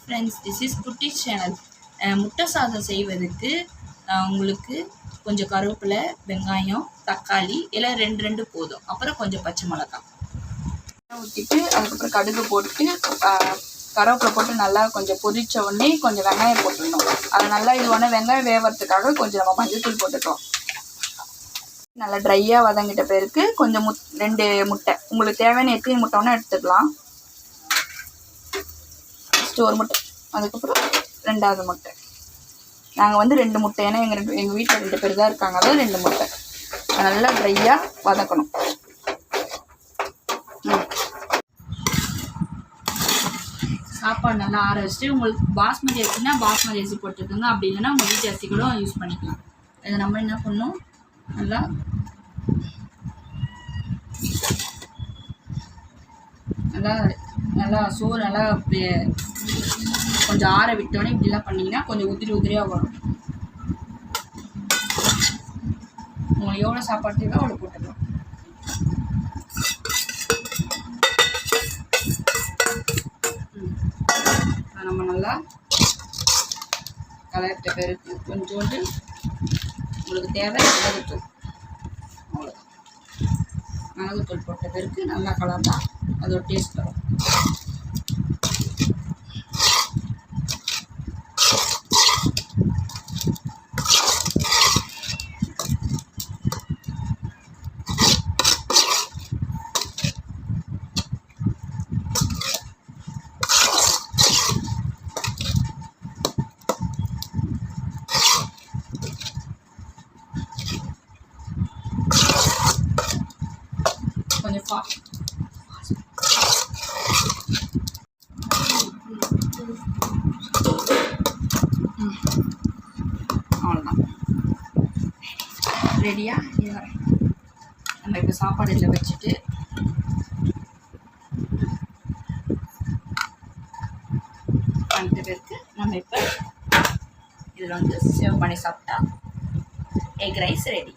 Friends, this is குட்டி channel. முட்டை சாதம் செய்வதற்கு உங்களுக்கு கொஞ்சம் கருவேப்பிலை, வெங்காயம், தக்காளி எல்லாம் ரெண்டு போதும். அப்புறம் கொஞ்சம் பச்சை மிளகாய் ஊற்றிட்டு அதுக்கப்புறம் கடுகு போட்டு கருவேப்பிலை போட்டு நல்லா கொஞ்சம் பொரிச்ச உடனே கொஞ்சம் வெங்காயம் போட்டுடணும். அதை நல்லா இது ஒன்று வெங்காயம் வேவறதுக்காக கொஞ்சம் நம்ம மஞ்சள்தூள் போட்டுக்கலாம். நல்லா ட்ரையாக வதங்கிட்ட பிறகு கொஞ்சம் 2 முட்டை, உங்களுக்கு தேவையான எத்தனை முட்டை வேணால் எடுத்துக்கலாம். ஃபஸ்ட்டு 1 முட்டை, அதுக்கப்புறம் 2வது முட்டை. நாங்கள் வந்து 2 முட்டை, ஏன்னா எங்கள் வீட்டில் 2 பேர் தான் இருக்காங்க, அதான் 2 முட்டை. நல்லா ட்ரையாக வதக்கணும். சாப்பாடு நல்லா ஆற வச்சுட்டு, உங்களுக்கு பாஸ்மதி அரிசினா பாஸ்மதி அரிசி போட்டுக்கோங்க, அப்படி இல்லைன்னா உங்கள் வீட்டு அரிசி கூட யூஸ் பண்ணிக்கலாம். இதை நம்ம என்ன பண்ணணும், நல்லா சோறு நல்லா கொஞ்சம் ஆற விட்டோன்னே இப்படிலாம் பண்ணிங்கன்னா கொஞ்சம் உதிரியாக வரும். உங்களுக்கு எவ்வளோ சாப்பாடு தேவை அவ்வளோ போட்டுக்கலாம். நம்ம நல்லா கலர்ட்ட பிறகு கொஞ்சோண்டு உங்களுக்கு தேவை மிளகுத்தூள், அவ்வளோதான். மிளகுத்தூள் போட்ட பிறகு நல்லா கலர்தான் அதோட டேஸ்ட் வரும். கொஞ்சம் அவ்வளோதான், ரெடியாக. நம்ம இப்போ சாப்பாடு இதில் வச்சுட்டு பண்ணிட்டு பிறகு நம்ம இப்போ இதில் வந்து சர்வ் பண்ணி சாப்பிட்டா எக் ரைஸ் ரெடி.